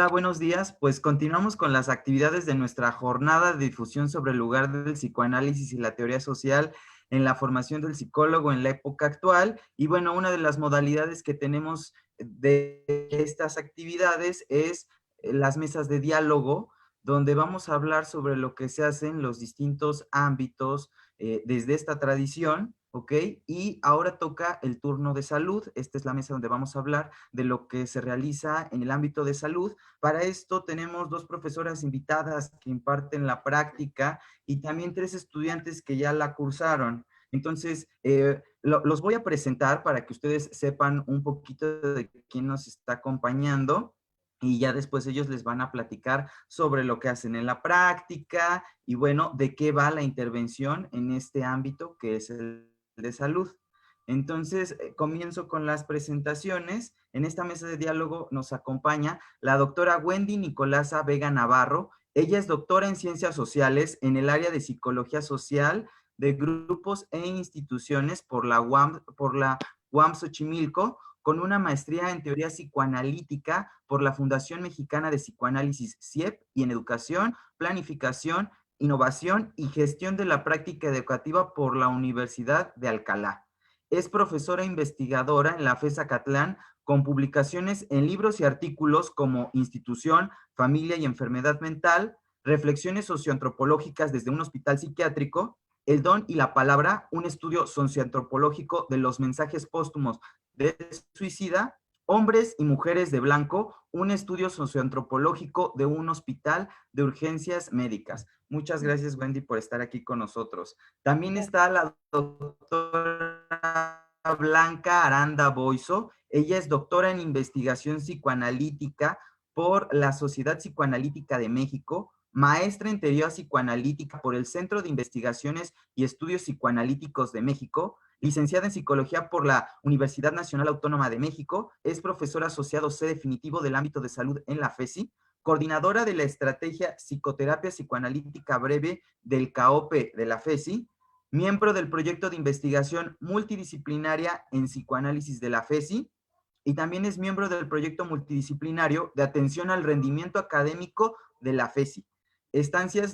Hola, buenos días. Pues continuamos con las actividades de nuestra jornada de difusión sobre el lugar del psicoanálisis y la teoría social en la formación del psicólogo en la época actual. Y bueno, una de las modalidades que tenemos de estas actividades es las mesas de diálogo, donde vamos a hablar sobre lo que se hace en los distintos ámbitos desde esta tradición, ¿ok? Y ahora toca el turno de salud. Esta es la mesa donde vamos a hablar de lo que se realiza en el ámbito de salud. Para esto tenemos dos profesoras invitadas que imparten la práctica y también tres estudiantes que ya la cursaron. Entonces, los voy a presentar para que ustedes sepan un poquito de quién nos está acompañando y ya después ellos les van a platicar sobre lo que hacen en la práctica y bueno, de qué va la intervención en este ámbito que es el de salud. Entonces, comienzo con las presentaciones. En esta mesa de diálogo nos acompaña la doctora Wendy Nicolasa Vega Navarro. Ella es doctora en Ciencias Sociales en el área de Psicología Social de Grupos e Instituciones por la UAM Xochimilco, con una maestría en Teoría Psicoanalítica por la Fundación Mexicana de Psicoanálisis CIEP y en Educación, Planificación, Innovación y Gestión de la Práctica Educativa por la Universidad de Alcalá. Es profesora investigadora en la FES Acatlán con publicaciones en libros y artículos como Institución, Familia y Enfermedad Mental, Reflexiones socioantropológicas desde un hospital psiquiátrico, El don y la palabra, un estudio socioantropológico de los mensajes póstumos del suicida, Hombres y mujeres de blanco, un estudio socioantropológico de un hospital de urgencias médicas. Muchas gracias, Wendy, por estar aquí con nosotros. También está la doctora Blanca Aranda Boiso. Ella es doctora en investigación psicoanalítica por la Sociedad Psicoanalítica de México, maestra en teoría psicoanalítica por el Centro de Investigaciones y Estudios Psicoanalíticos de México, licenciada en Psicología por la Universidad Nacional Autónoma de México, es profesor asociado C definitivo del ámbito de salud en la FESI, coordinadora de la estrategia Psicoterapia Psicoanalítica Breve del CAOPE de la FESI, miembro del proyecto de investigación multidisciplinaria en psicoanálisis de la FESI, y también es miembro del proyecto multidisciplinario de atención al rendimiento académico de la FESI.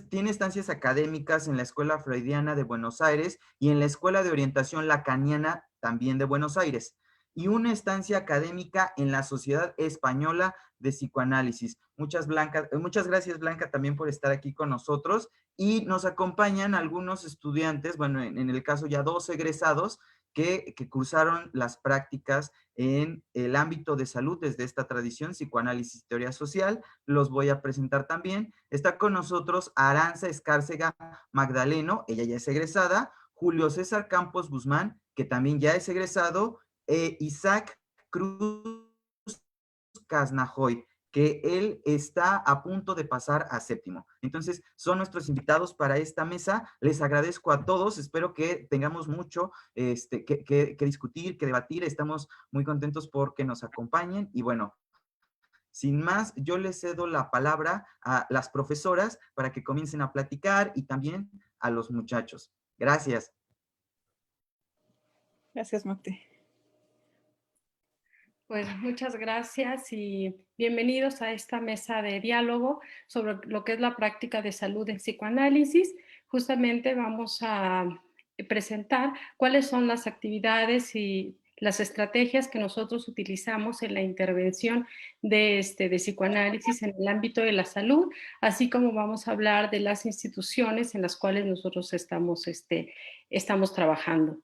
Tiene estancias académicas en la Escuela Freudiana de Buenos Aires y en la Escuela de Orientación Lacaniana también de Buenos Aires, y una estancia académica en la Sociedad Española de Psicoanálisis. Muchas gracias, Blanca, también por estar aquí con nosotros. Y nos acompañan algunos estudiantes, bueno, en el caso ya dos egresados, que cursaron las prácticas en el ámbito de salud desde esta tradición, psicoanálisis y teoría social. Los voy a presentar también. Está con nosotros Aranza Escárcega Magdaleno, ella ya es egresada, Julio César Campos Guzmán, que también ya es egresado, Isaac Cruz Casnajoy, que él está a punto de pasar a séptimo. Entonces, son nuestros invitados para esta mesa. Les agradezco a todos. Espero que tengamos mucho que discutir, que debatir. Estamos muy contentos porque nos acompañen. Y bueno, sin más, yo les cedo la palabra a las profesoras para que comiencen a platicar y también a los muchachos. Gracias. Gracias, Mocte. Pues muchas gracias y bienvenidos a esta mesa de diálogo sobre lo que es la práctica de salud en psicoanálisis. Justamente vamos a presentar cuáles son las actividades y las estrategias que nosotros utilizamos en la intervención de psicoanálisis en el ámbito de la salud, así como vamos a hablar de las instituciones en las cuales nosotros estamos trabajando.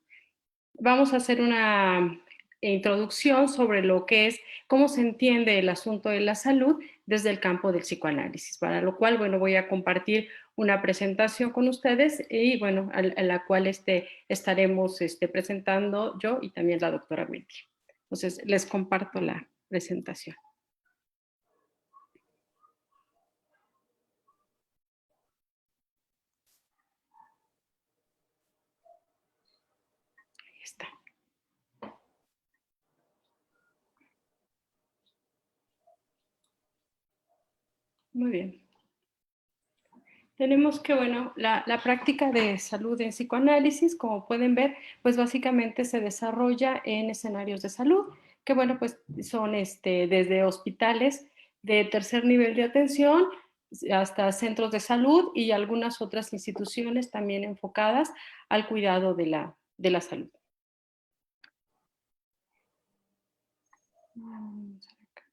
Vamos a hacer una introducción sobre lo que es, cómo se entiende el asunto de la salud desde el campo del psicoanálisis, para lo cual, bueno, voy a compartir una presentación con ustedes y, bueno, a la cual estaremos presentando yo y también la doctora Wendy. Entonces, les comparto la presentación. Ahí está. Muy bien. Tenemos que, bueno, la práctica de salud en psicoanálisis, como pueden ver, pues básicamente se desarrolla en escenarios de salud, que bueno, pues son desde hospitales de tercer nivel de atención hasta centros de salud y algunas otras instituciones también enfocadas al cuidado de la salud. Vamos a ver acá.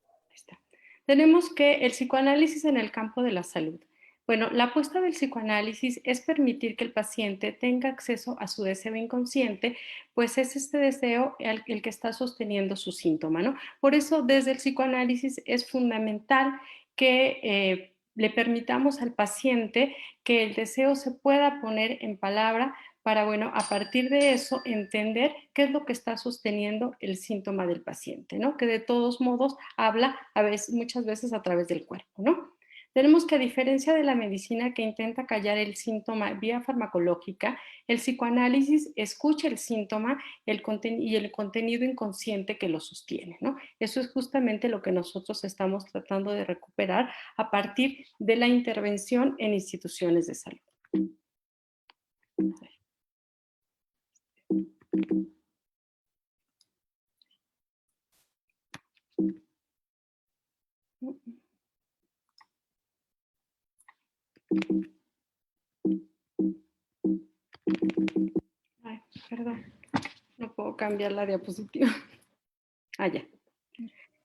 Ahí está. Tenemos que el psicoanálisis en el campo de la salud. Bueno, la apuesta del psicoanálisis es permitir que el paciente tenga acceso a su deseo inconsciente, pues es este deseo el que está sosteniendo su síntoma, ¿no? Por eso, desde el psicoanálisis es fundamental que le permitamos al paciente que el deseo se pueda poner en palabra para, bueno, a partir de eso entender qué es lo que está sosteniendo el síntoma del paciente, ¿no? Que de todos modos habla a veces, muchas veces a través del cuerpo, ¿no? Tenemos que, a diferencia de la medicina que intenta callar el síntoma vía farmacológica, el psicoanálisis escucha el síntoma y el contenido inconsciente que lo sostiene, ¿no? Eso es justamente lo que nosotros estamos tratando de recuperar a partir de la intervención en instituciones de salud. Ay, perdón, no puedo cambiar la diapositiva. Ah, ya.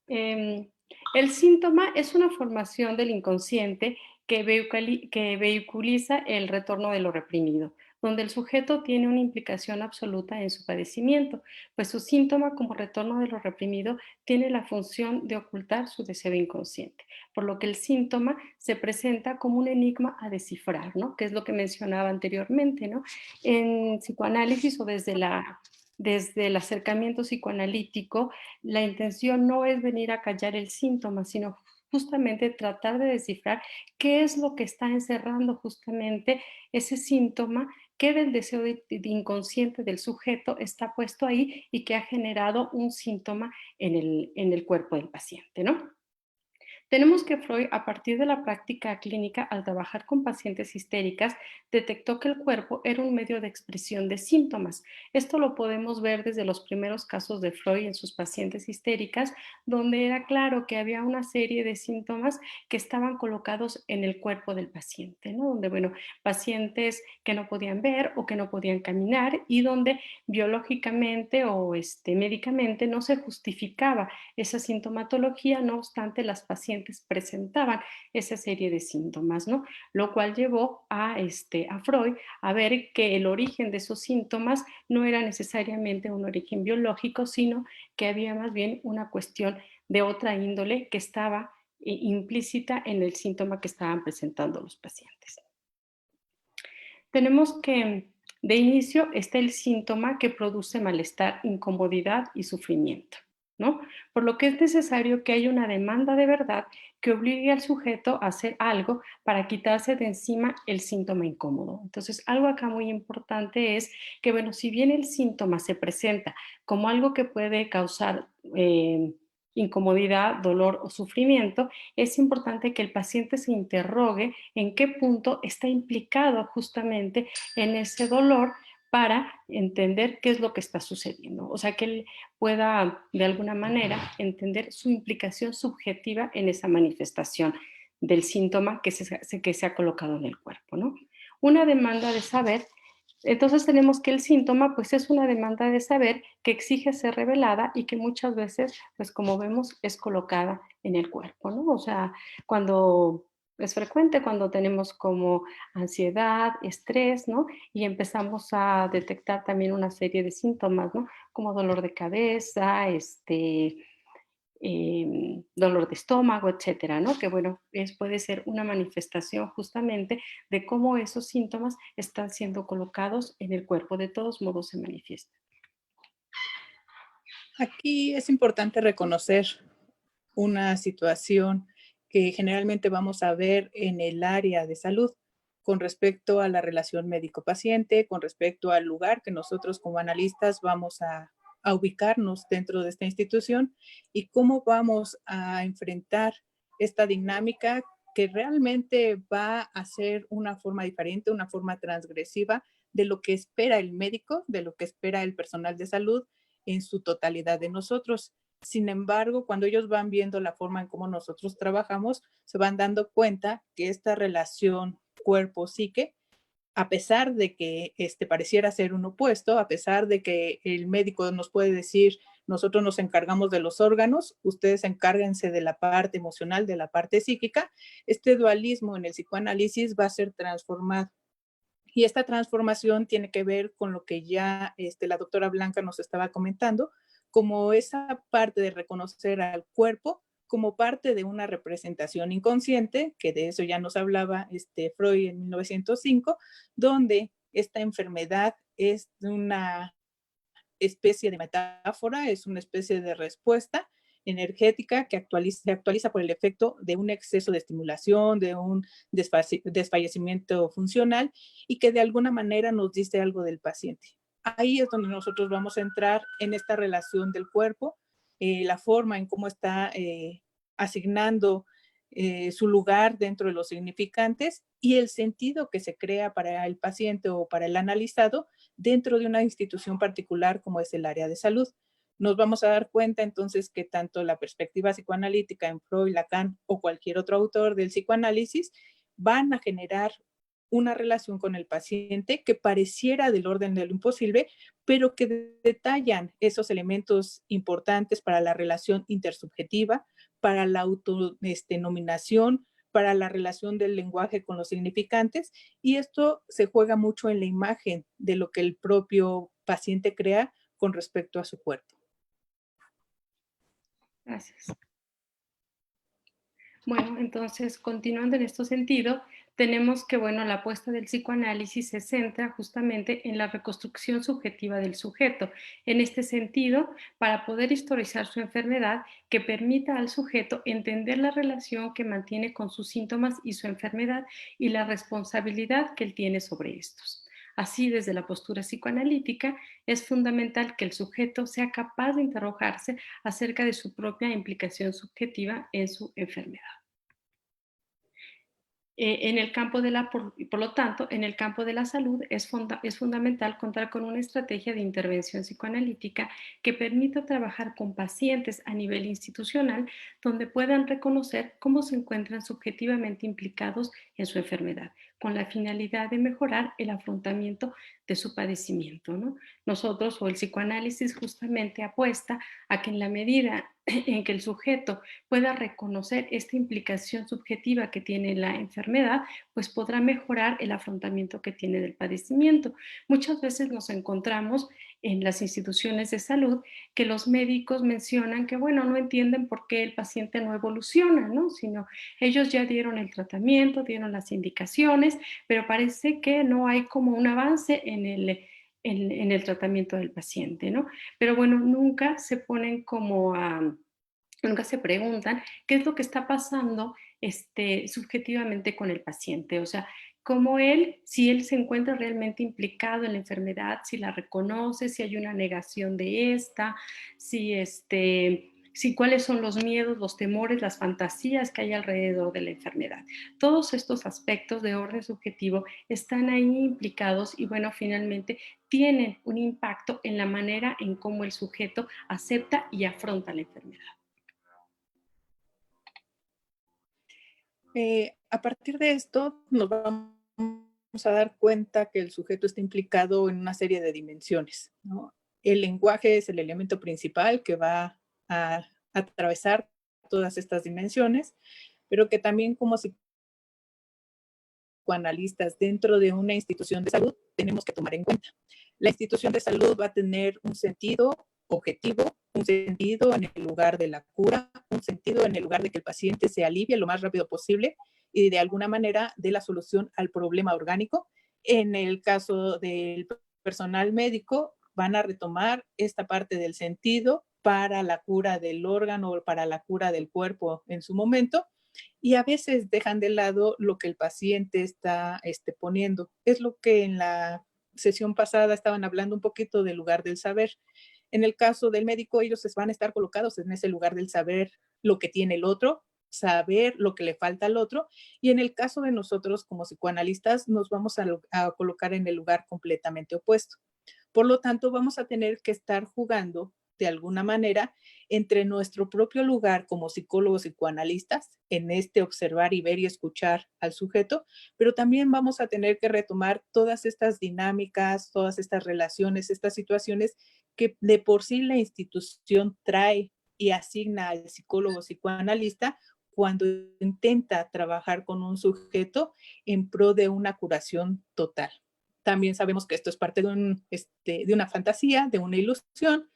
El síntoma es una formación del inconsciente que vehiculiza el retorno de lo reprimido, donde el sujeto tiene una implicación absoluta en su padecimiento, pues su síntoma como retorno de lo reprimido tiene la función de ocultar su deseo inconsciente, por lo que el síntoma se presenta como un enigma a descifrar, ¿no? Que es lo que mencionaba anteriormente, ¿no? En psicoanálisis o desde el acercamiento psicoanalítico, la intención no es venir a callar el síntoma, sino justamente tratar de descifrar qué es lo que está encerrando justamente ese síntoma, qué del deseo inconsciente del sujeto está puesto ahí y que ha generado un síntoma en el cuerpo del paciente, ¿no? Tenemos que Freud, a partir de la práctica clínica, al trabajar con pacientes histéricas, detectó que el cuerpo era un medio de expresión de síntomas. Esto lo podemos ver desde los primeros casos de Freud en sus pacientes histéricas, donde era claro que había una serie de síntomas que estaban colocados en el cuerpo del paciente, ¿no? Donde, bueno, pacientes que no podían ver o que no podían caminar y donde biológicamente o médicamente no se justificaba esa sintomatología, no obstante, las pacientes presentaban esa serie de síntomas, ¿no? Lo cual llevó a Freud a ver que el origen de esos síntomas no era necesariamente un origen biológico, sino que había más bien una cuestión de otra índole que estaba implícita en el síntoma que estaban presentando los pacientes. Tenemos que de inicio está el síntoma que produce malestar, incomodidad y sufrimiento, ¿no? Por lo que es necesario que haya una demanda de verdad que obligue al sujeto a hacer algo para quitarse de encima el síntoma incómodo. Entonces, algo acá muy importante es que, bueno, si bien el síntoma se presenta como algo que puede causar incomodidad, dolor o sufrimiento, es importante que el paciente se interrogue en qué punto está implicado justamente en ese dolor para entender qué es lo que está sucediendo. O sea, que él pueda de alguna manera entender su implicación subjetiva en esa manifestación del síntoma que se ha colocado en el cuerpo, ¿no? Una demanda de saber. Entonces tenemos que el síntoma pues es una demanda de saber que exige ser revelada y que muchas veces pues como vemos es colocada en el cuerpo, ¿no? O sea, cuando es frecuente cuando tenemos como ansiedad, estrés, ¿no? Y empezamos a detectar también una serie de síntomas, ¿no? Como dolor de cabeza, dolor de estómago, etcétera, ¿no? Que bueno, puede ser una manifestación justamente de cómo esos síntomas están siendo colocados en el cuerpo. De todos modos se manifiesta. Aquí es importante reconocer una situación que generalmente vamos a ver en el área de salud con respecto a la relación médico-paciente, con respecto al lugar que nosotros como analistas vamos a ubicarnos dentro de esta institución y cómo vamos a enfrentar esta dinámica que realmente va a ser una forma diferente, una forma transgresiva de lo que espera el médico, de lo que espera el personal de salud en su totalidad de nosotros. Sin embargo, cuando ellos van viendo la forma en cómo nosotros trabajamos, se van dando cuenta que esta relación cuerpo-psique, a pesar de que pareciera ser un opuesto, a pesar de que el médico nos puede decir, nosotros nos encargamos de los órganos, ustedes encárguense de la parte emocional, de la parte psíquica, este dualismo en el psicoanálisis va a ser transformado. Y esta transformación tiene que ver con lo que ya la doctora Blanca nos estaba comentando, como esa parte de reconocer al cuerpo como parte de una representación inconsciente, que de eso ya nos hablaba Freud en 1905, donde esta enfermedad es una especie de metáfora, es una especie de respuesta energética que se actualiza por el efecto de un exceso de estimulación, de un desfallecimiento funcional y que de alguna manera nos dice algo del paciente. Ahí es donde nosotros vamos a entrar en esta relación del cuerpo, la forma en cómo está asignando su lugar dentro de los significantes y el sentido que se crea para el paciente o para el analizado dentro de una institución particular como es el área de salud. Nos vamos a dar cuenta entonces que tanto la perspectiva psicoanalítica en Freud, Lacan o cualquier otro autor del psicoanálisis van a generar una relación con el paciente que pareciera del orden de lo imposible, pero que detallan esos elementos importantes para la relación intersubjetiva, para la autonominación, para la relación del lenguaje con los significantes, y esto se juega mucho en la imagen de lo que el propio paciente crea con respecto a su cuerpo. Gracias. Bueno, entonces, continuando en este sentido, tenemos que, bueno, la apuesta del psicoanálisis se centra justamente en la reconstrucción subjetiva del sujeto. En este sentido, para poder historizar su enfermedad, que permita al sujeto entender la relación que mantiene con sus síntomas y su enfermedad y la responsabilidad que él tiene sobre estos. Así, desde la postura psicoanalítica, es fundamental que el sujeto sea capaz de interrogarse acerca de su propia implicación subjetiva en su enfermedad. En el campo de la, por lo tanto, en el campo de la salud es fundamental contar con una estrategia de intervención psicoanalítica que permita trabajar con pacientes a nivel institucional donde puedan reconocer cómo se encuentran subjetivamente implicados en su enfermedad, con la finalidad de mejorar el afrontamiento de su padecimiento, ¿no? Nosotros o el psicoanálisis justamente apuesta a que en la medida en que el sujeto pueda reconocer esta implicación subjetiva que tiene la enfermedad, pues podrá mejorar el afrontamiento que tiene del padecimiento. Muchas veces nos encontramos en las instituciones de salud que los médicos mencionan que, bueno, no entienden por qué el paciente no evoluciona, ¿no? Sino ellos ya dieron el tratamiento, dieron las indicaciones, pero parece que no hay como un avance en el tratamiento del paciente, ¿no? Pero bueno, nunca se ponen como nunca se preguntan qué es lo que está pasando subjetivamente con el paciente, o sea, cómo él, si él se encuentra realmente implicado en la enfermedad, si la reconoce, si hay una negación de esta, si cuáles son los miedos, los temores, las fantasías que hay alrededor de la enfermedad. Todos estos aspectos de orden subjetivo están ahí implicados y bueno, finalmente tienen un impacto en la manera en cómo el sujeto acepta y afronta la enfermedad. A partir de esto nos vamos a dar cuenta que el sujeto está implicado en una serie de dimensiones, ¿no? El lenguaje es el elemento principal que va a atravesar todas estas dimensiones, pero que también como psicoanalistas dentro de una institución de salud tenemos que tomar en cuenta. La institución de salud va a tener un sentido objetivo, un sentido en el lugar de la cura, un sentido en el lugar de que el paciente se alivie lo más rápido posible y de alguna manera dé la solución al problema orgánico. En el caso del personal médico, van a retomar esta parte del sentido para la cura del órgano o para la cura del cuerpo en su momento, y a veces dejan de lado lo que el paciente está poniendo. Es lo que en la sesión pasada estaban hablando un poquito del lugar del saber. En el caso del médico, ellos van a estar colocados en ese lugar del saber lo que tiene el otro, saber lo que le falta al otro, y en el caso de nosotros como psicoanalistas nos vamos a colocar en el lugar completamente opuesto. Por lo tanto, vamos a tener que estar jugando de alguna manera entre nuestro propio lugar como psicólogos psicoanalistas, en este observar y ver y escuchar al sujeto, pero también vamos a tener que retomar todas estas dinámicas, todas estas relaciones, estas situaciones que de por sí la institución trae y asigna al psicólogo psicoanalista cuando intenta trabajar con un sujeto en pro de una curación total. También sabemos que esto es parte de una fantasía, de una ilusión,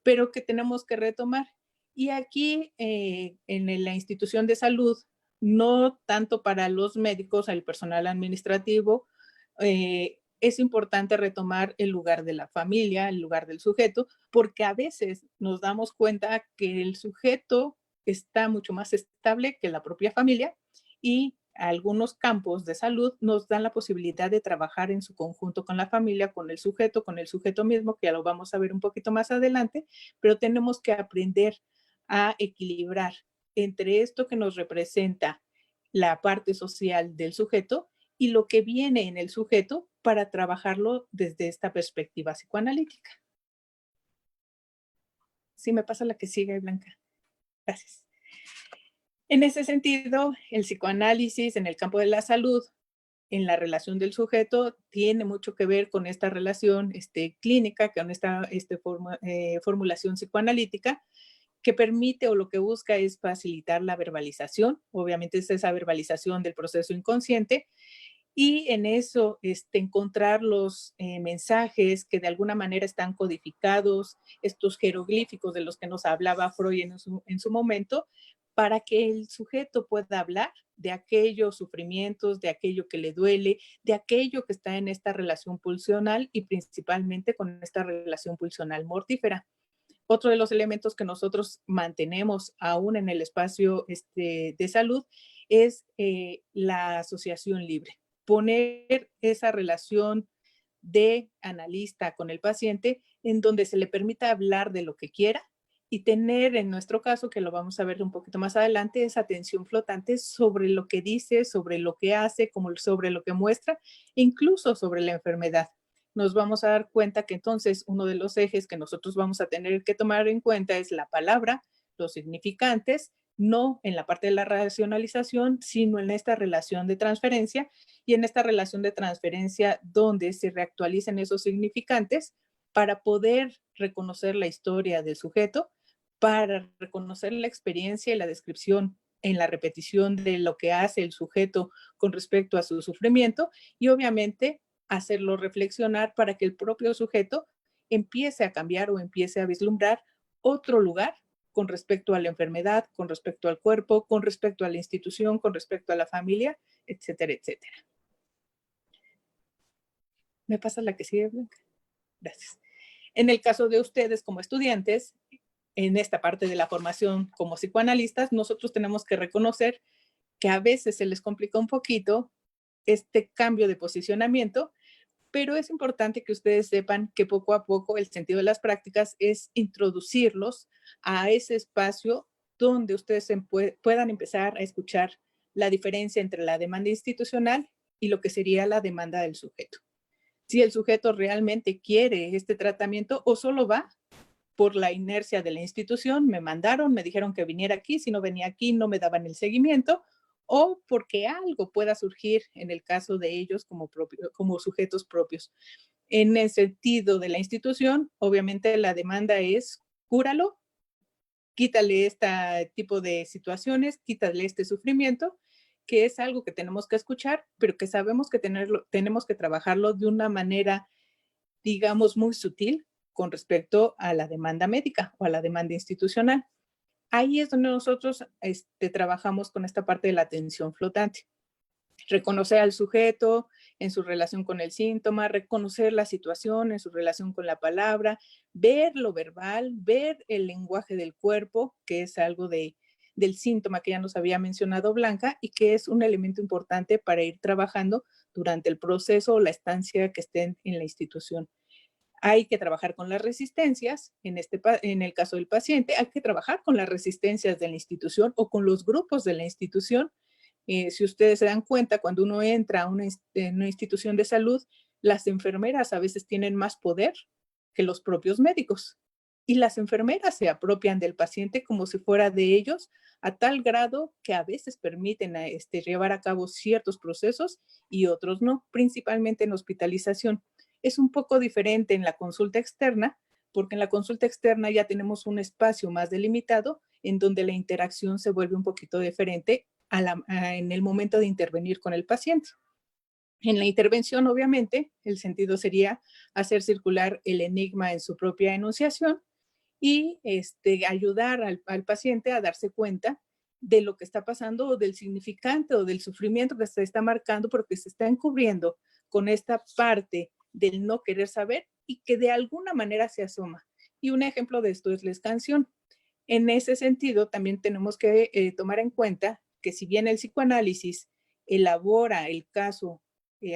pero que tenemos que retomar. Y aquí en la institución de salud, no tanto para los médicos, el personal administrativo, es importante retomar el lugar de la familia, el lugar del sujeto, porque a veces nos damos cuenta que el sujeto está mucho más estable que la propia familia y algunos campos de salud nos dan la posibilidad de trabajar en su conjunto con la familia, con el sujeto mismo, que ya lo vamos a ver un poquito más adelante, pero tenemos que aprender a equilibrar entre esto que nos representa la parte social del sujeto y lo que viene en el sujeto para trabajarlo desde esta perspectiva psicoanalítica. Sí, me pasa la que sigue, Blanca. Gracias. En ese sentido, el psicoanálisis en el campo de la salud, en la relación del sujeto, tiene mucho que ver con esta relación clínica, con esta formulación psicoanalítica, que permite o lo que busca es facilitar la verbalización. Obviamente es esa verbalización del proceso inconsciente y en eso encontrar los mensajes que de alguna manera están codificados, estos jeroglíficos de los que nos hablaba Freud en su momento, para que el sujeto pueda hablar de aquellos sufrimientos, de aquello que le duele, de aquello que está en esta relación pulsional y principalmente con esta relación pulsional mortífera. Otro de los elementos que nosotros mantenemos aún en el espacio de salud es la asociación libre. Poner esa relación de analista con el paciente en donde se le permita hablar de lo que quiera y tener, en nuestro caso, que lo vamos a ver un poquito más adelante, esa atención flotante sobre lo que dice, sobre lo que hace, como sobre lo que muestra, incluso sobre la enfermedad. Nos vamos a dar cuenta que entonces uno de los ejes que nosotros vamos a tener que tomar en cuenta es la palabra, los significantes, no en la parte de la racionalización, sino en esta relación de transferencia y en esta relación de transferencia donde se reactualicen esos significantes para poder reconocer la historia del sujeto, para reconocer la experiencia y la descripción en la repetición de lo que hace el sujeto con respecto a su sufrimiento y obviamente hacerlo reflexionar para que el propio sujeto empiece a cambiar o empiece a vislumbrar otro lugar con respecto a la enfermedad, con respecto al cuerpo, con respecto a la institución, con respecto a la familia, etcétera, etcétera. ¿Me pasa la que sigue, Blanca? Gracias. En el caso de ustedes como estudiantes, en esta parte de la formación como psicoanalistas, nosotros tenemos que reconocer que a veces se les complica un poquito este cambio de posicionamiento, pero es importante que ustedes sepan que poco a poco el sentido de las prácticas es introducirlos a ese espacio donde ustedes puedan empezar a escuchar la diferencia entre la demanda institucional y lo que sería la demanda del sujeto. Si el sujeto realmente quiere este tratamiento o solo va por la inercia de la institución, me mandaron, me dijeron que viniera aquí, si no venía aquí no me daban el seguimiento, o porque algo pueda surgir en el caso de ellos como sujetos propios. En el sentido de la institución, obviamente la demanda es cúralo, quítale este tipo de situaciones, quítale este sufrimiento, que es algo que tenemos que escuchar, pero que sabemos que tenemos que trabajarlo de una manera, digamos, muy sutil con respecto a la demanda médica o a la demanda institucional. Ahí es donde nosotros trabajamos con esta parte de la atención flotante. Reconocer al sujeto en su relación con el síntoma, reconocer la situación en su relación con la palabra, ver lo verbal, ver el lenguaje del cuerpo, que es algo del síntoma que ya nos había mencionado Blanca y que es un elemento importante para ir trabajando durante el proceso o la estancia que estén en la institución. Hay que trabajar con las resistencias, en el caso del paciente, hay que trabajar con las resistencias de la institución o con los grupos de la institución. Si ustedes se dan cuenta, cuando uno entra a una institución de salud, las enfermeras a veces tienen más poder que los propios médicos. y las enfermeras se apropian del paciente como si fuera de ellos, a tal grado que a veces permiten llevar a cabo ciertos procesos y otros no, principalmente en hospitalización. Es un poco diferente en la consulta externa, porque en la consulta externa ya tenemos un espacio más delimitado en donde la interacción se vuelve un poquito diferente en el momento de intervenir con el paciente. En la intervención, obviamente, el sentido sería hacer circular el enigma en su propia enunciación y ayudar al paciente a darse cuenta de lo que está pasando o del significante o del sufrimiento que se está marcando porque se está encubriendo con esta parte del no querer saber y que de alguna manera se asoma. Y un ejemplo de esto es la escansión. En ese sentido, también tenemos que tomar en cuenta que si bien el psicoanálisis elabora el caso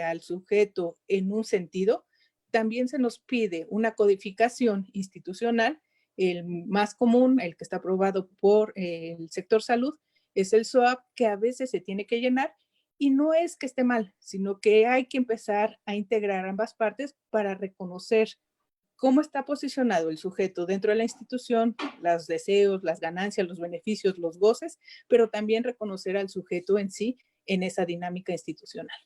al sujeto en un sentido, también se nos pide una codificación institucional. El más común, el que está aprobado por el sector salud, es el SOAP, que a veces se tiene que llenar y no es que esté mal, sino que hay que empezar a integrar ambas partes para reconocer cómo está posicionado el sujeto dentro de la institución, los deseos, las ganancias, los beneficios, los goces, pero también reconocer al sujeto en sí en esa dinámica institucional.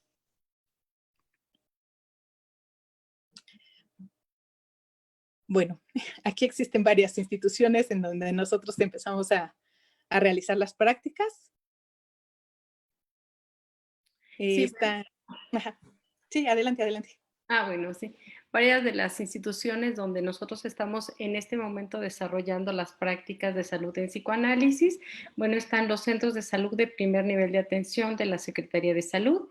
Bueno, aquí existen varias instituciones en donde nosotros empezamos a realizar las prácticas. Sí, Sí, adelante, adelante. bueno, sí. Varias de las instituciones donde nosotros estamos en este momento desarrollando las prácticas de salud en psicoanálisis, bueno, están los centros de salud de primer nivel de atención de la Secretaría de Salud,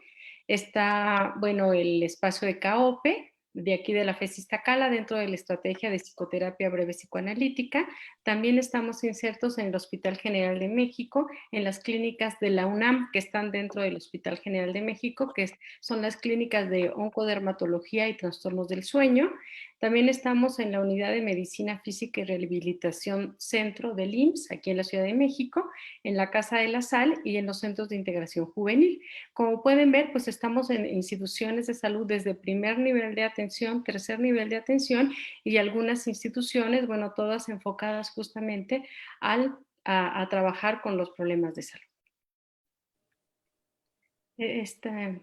está, bueno, el espacio de CAOPE, de aquí de la FES Iztacala, dentro de la estrategia de psicoterapia breve psicoanalítica. También estamos insertos en el Hospital General de México, en las clínicas de la UNAM, que están dentro del Hospital General de México, que son las clínicas de oncodermatología y trastornos del sueño. También estamos en la Unidad de Medicina Física y Rehabilitación Centro del IMSS, aquí en la Ciudad de México, en la Casa de la Sal y en los centros de integración juvenil. Como pueden ver, pues estamos en instituciones de salud desde primer nivel de atención, tercer nivel de atención y algunas instituciones, bueno, todas enfocadas justamente a trabajar con los problemas de salud.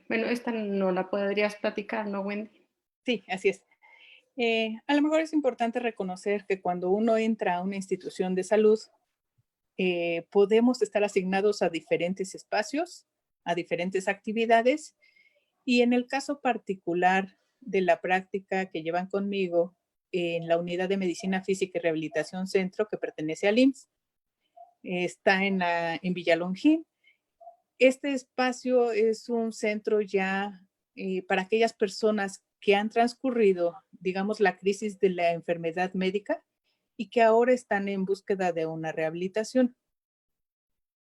Bueno, esta no la podrías platicar, ¿no, Wendy? Sí, así es. A lo mejor es importante reconocer que cuando uno entra a una institución de salud, podemos estar asignados a diferentes espacios, a diferentes actividades, y en el caso particular de la práctica que llevan conmigo en la Unidad de Medicina Física y Rehabilitación Centro, que pertenece al IMSS, está en Villalongín. Este espacio es un centro ya para aquellas personas que han transcurrido, digamos, la crisis de la enfermedad médica y que ahora están en búsqueda de una rehabilitación.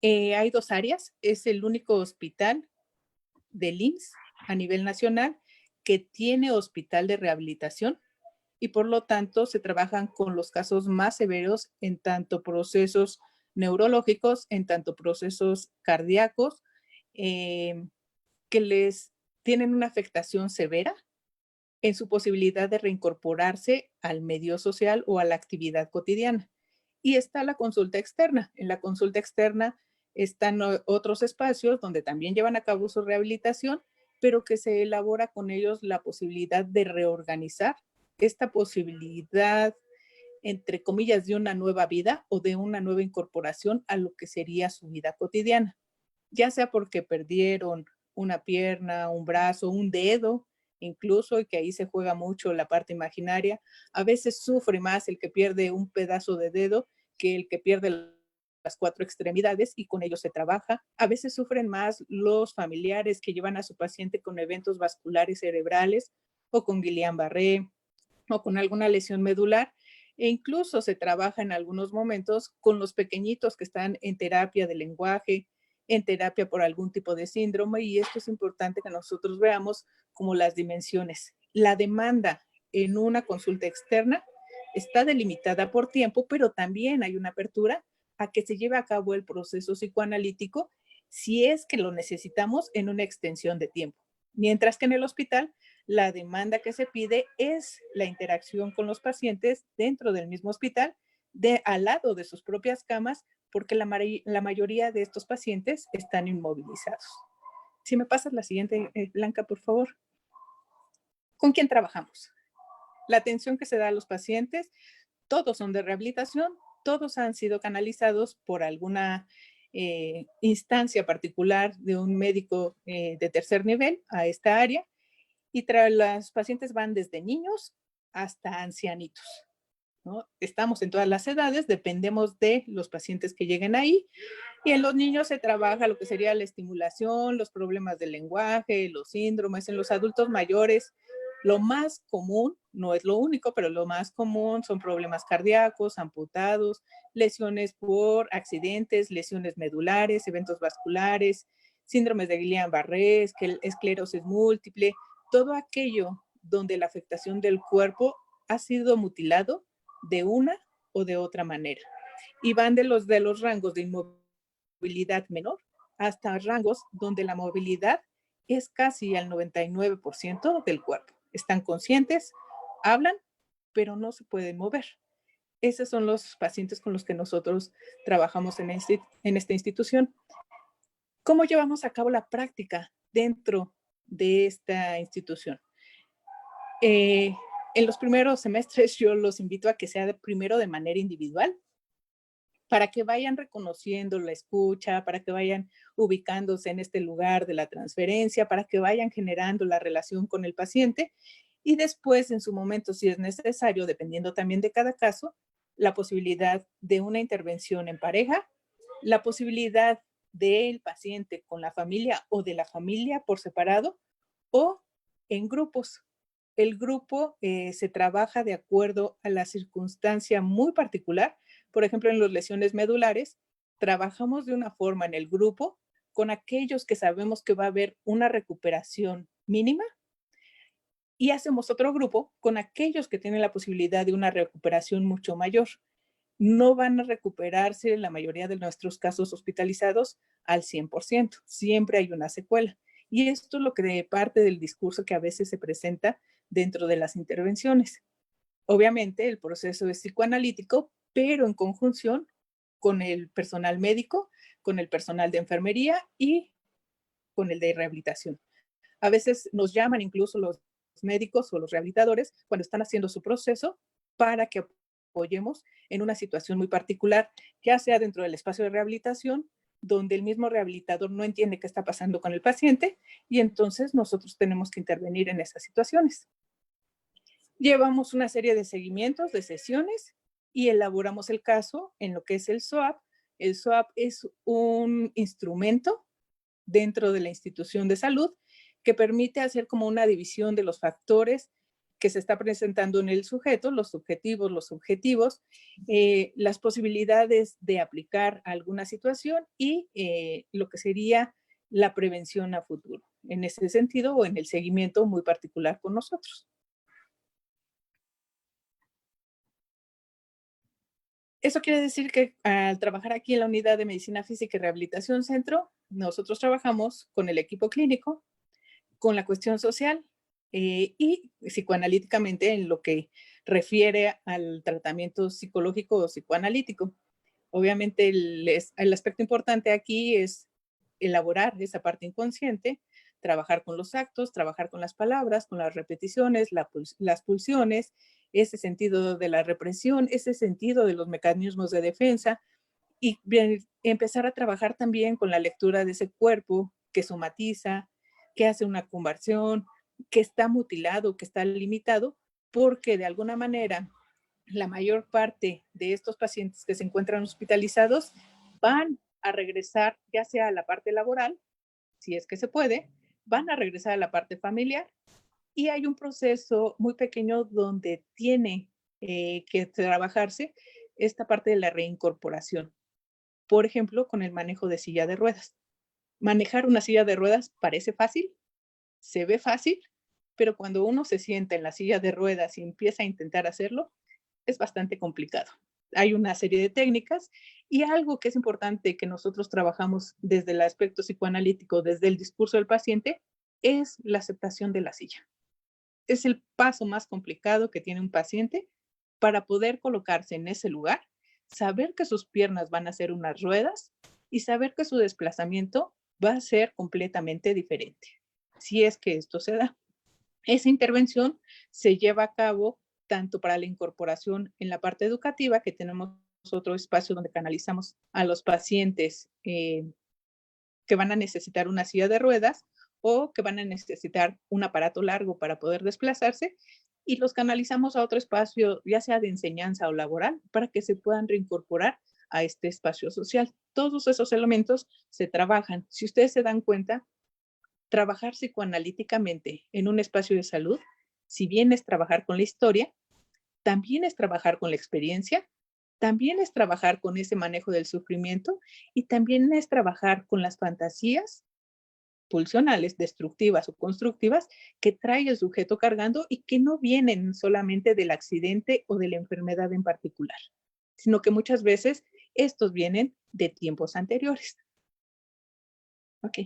Hay dos áreas, es el único hospital del IMSS a nivel nacional que tiene hospital de rehabilitación y por lo tanto se trabajan con los casos más severos en tanto procesos neurológicos, en tanto procesos cardíacos, que les tienen una afectación severa en su posibilidad de reincorporarse al medio social o a la actividad cotidiana. Y está la consulta externa. En la consulta externa están otros espacios donde también llevan a cabo su rehabilitación, pero que se elabora con ellos la posibilidad de reorganizar esta posibilidad, entre comillas, de una nueva vida o de una nueva incorporación a lo que sería su vida cotidiana, ya sea porque perdieron una pierna, un brazo, un dedo, incluso, y que ahí se juega mucho la parte imaginaria. A veces sufre más el que pierde un pedazo de dedo que el que pierde las cuatro extremidades y con ello se trabaja. A veces sufren más los familiares que llevan a su paciente con eventos vasculares cerebrales o con Guillain-Barré o con alguna lesión medular. E incluso se trabaja en algunos momentos con los pequeñitos que están en terapia de lenguaje, en terapia por algún tipo de síndrome, y esto es importante que nosotros veamos como las dimensiones. La demanda en una consulta externa está delimitada por tiempo, pero también hay una apertura a que se lleve a cabo el proceso psicoanalítico si es que lo necesitamos en una extensión de tiempo. Mientras que en el hospital la demanda que se pide es la interacción con los pacientes dentro del mismo hospital, al lado de sus propias camas, porque la mayoría de estos pacientes están inmovilizados. Si me pasas la siguiente, Blanca, por favor. ¿Con quién trabajamos? La atención que se da a los pacientes, todos son de rehabilitación, todos han sido canalizados por alguna instancia particular de un médico de tercer nivel a esta área, y los pacientes van desde niños hasta ancianitos, ¿no? Estamos en todas las edades, dependemos de los pacientes que lleguen ahí, y en los niños se trabaja lo que sería la estimulación, los problemas del lenguaje, los síndromes. En los adultos mayores, lo más común, no es lo único, pero lo más común son problemas cardíacos, amputados, lesiones por accidentes, lesiones medulares, eventos vasculares, síndromes de Guillain-Barré, esclerosis múltiple, todo aquello donde la afectación del cuerpo ha sido mutilado de una o de otra manera. Y van de los rangos de inmovilidad menor hasta rangos donde la movilidad es casi al 99% del cuerpo. Están conscientes, hablan, pero no se pueden mover. Esos son los pacientes con los que nosotros trabajamos en esta institución. ¿Cómo llevamos a cabo la práctica dentro de esta institución? En los primeros semestres yo los invito a que sea primero de manera individual, para que vayan reconociendo la escucha, para que vayan ubicándose en este lugar de la transferencia, para que vayan generando la relación con el paciente, y después, en su momento, si es necesario, dependiendo también de cada caso, la posibilidad de una intervención en pareja, la posibilidad del paciente con la familia o de la familia por separado o en grupos. El grupo se trabaja de acuerdo a la circunstancia muy particular. Por ejemplo, en las lesiones medulares, trabajamos de una forma en el grupo con aquellos que sabemos que va a haber una recuperación mínima, y hacemos otro grupo con aquellos que tienen la posibilidad de una recuperación mucho mayor. No van a recuperarse en la mayoría de nuestros casos hospitalizados al 100%. Siempre hay una secuela. Y esto es lo que parte del discurso que a veces se presenta dentro de las intervenciones. Obviamente el proceso es psicoanalítico, pero en conjunción con el personal médico, con el personal de enfermería y con el de rehabilitación. A veces nos llaman incluso los médicos o los rehabilitadores cuando están haciendo su proceso para que apoyemos en una situación muy particular, ya sea dentro del espacio de rehabilitación, donde el mismo rehabilitador no entiende qué está pasando con el paciente, y entonces nosotros tenemos que intervenir en esas situaciones. Llevamos una serie de seguimientos, de sesiones, y elaboramos el caso en lo que es el SOAP. El SOAP es un instrumento dentro de la institución de salud que permite hacer como una división de los factores que se está presentando en el sujeto, los subjetivos, los objetivos, las posibilidades de aplicar alguna situación y lo que sería la prevención a futuro, en ese sentido o en el seguimiento muy particular con nosotros. Eso quiere decir que al trabajar aquí en la Unidad de Medicina Física y Rehabilitación Centro, nosotros trabajamos con el equipo clínico, con la cuestión social y psicoanalíticamente en lo que refiere al tratamiento psicológico o psicoanalítico. Obviamente el aspecto importante aquí es elaborar esa parte inconsciente, trabajar con los actos, trabajar con las palabras, con las repeticiones, las pulsiones, ese sentido de la represión, ese sentido de los mecanismos de defensa, y empezar a trabajar también con la lectura de ese cuerpo que somatiza, que hace una conversión, que está mutilado, que está limitado, porque de alguna manera la mayor parte de estos pacientes que se encuentran hospitalizados van a regresar ya sea a la parte laboral, si es que se puede, van a regresar a la parte familiar, y hay un proceso muy pequeño donde tiene que trabajarse esta parte de la reincorporación. Por ejemplo, con el manejo de silla de ruedas. Manejar una silla de ruedas parece fácil, se ve fácil, pero cuando uno se sienta en la silla de ruedas y empieza a intentar hacerlo, es bastante complicado. Hay una serie de técnicas, y algo que es importante que nosotros trabajamos desde el aspecto psicoanalítico, desde el discurso del paciente, es la aceptación de la silla. es el paso más complicado que tiene un paciente para poder colocarse en ese lugar, saber que sus piernas van a ser unas ruedas y saber que su desplazamiento va a ser completamente diferente, si es que esto se da. Esa intervención se lleva a cabo tanto para la incorporación en la parte educativa, que tenemos otro espacio donde canalizamos a los pacientes que van a necesitar una silla de ruedas o que van a necesitar un aparato largo para poder desplazarse, y los canalizamos a otro espacio, ya sea de enseñanza o laboral, para que se puedan reincorporar a este espacio social. Todos esos elementos se trabajan. Si ustedes se dan cuenta, trabajar psicoanalíticamente en un espacio de salud, si bien es trabajar con la historia, también es trabajar con la experiencia, también es trabajar con ese manejo del sufrimiento y también es trabajar con las fantasías pulsionales, destructivas o constructivas, que trae el sujeto cargando y que no vienen solamente del accidente o de la enfermedad en particular, sino que muchas veces estos vienen de tiempos anteriores. Ok.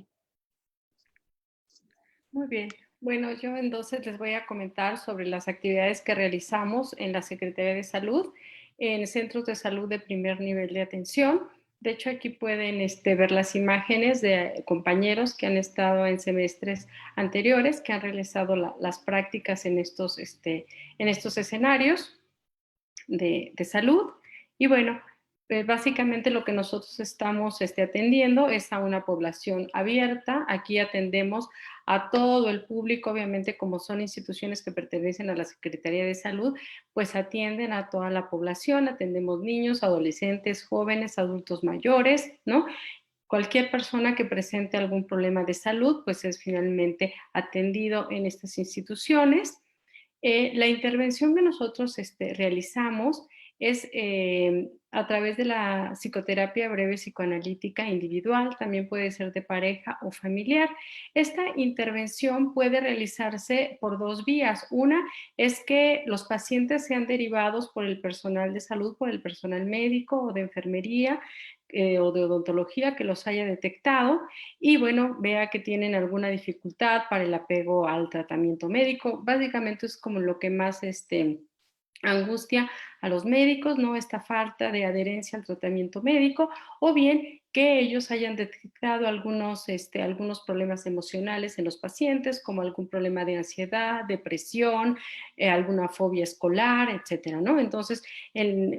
Muy bien. Bueno, yo entonces les voy a comentar sobre las actividades que realizamos en la Secretaría de Salud, en centros de salud de primer nivel de atención. De hecho, aquí pueden ver las imágenes de compañeros que han estado en semestres anteriores, que han realizado las prácticas en estos escenarios de salud. Y bueno, básicamente lo que nosotros estamos atendiendo es a una población abierta. Aquí atendemos a todo el público, obviamente como son instituciones que pertenecen a la Secretaría de Salud, pues atienden a toda la población, atendemos niños, adolescentes, jóvenes, adultos mayores, ¿no? Cualquier persona que presente algún problema de salud, pues es finalmente atendido en estas instituciones. La intervención que nosotros realizamos es a través de la psicoterapia breve psicoanalítica individual, también puede ser de pareja o familiar. Esta intervención puede realizarse por dos vías. Una es que los pacientes sean derivados por el personal de salud, por el personal médico o de enfermería o de odontología que los haya detectado y bueno, vea que tienen alguna dificultad para el apego al tratamiento médico. Básicamente es como lo que más angustia a los médicos, ¿no? Esta falta de adherencia al tratamiento médico, o bien que ellos hayan detectado algunos problemas emocionales en los pacientes, como algún problema de ansiedad, depresión, alguna fobia escolar, etcétera, ¿no? Entonces,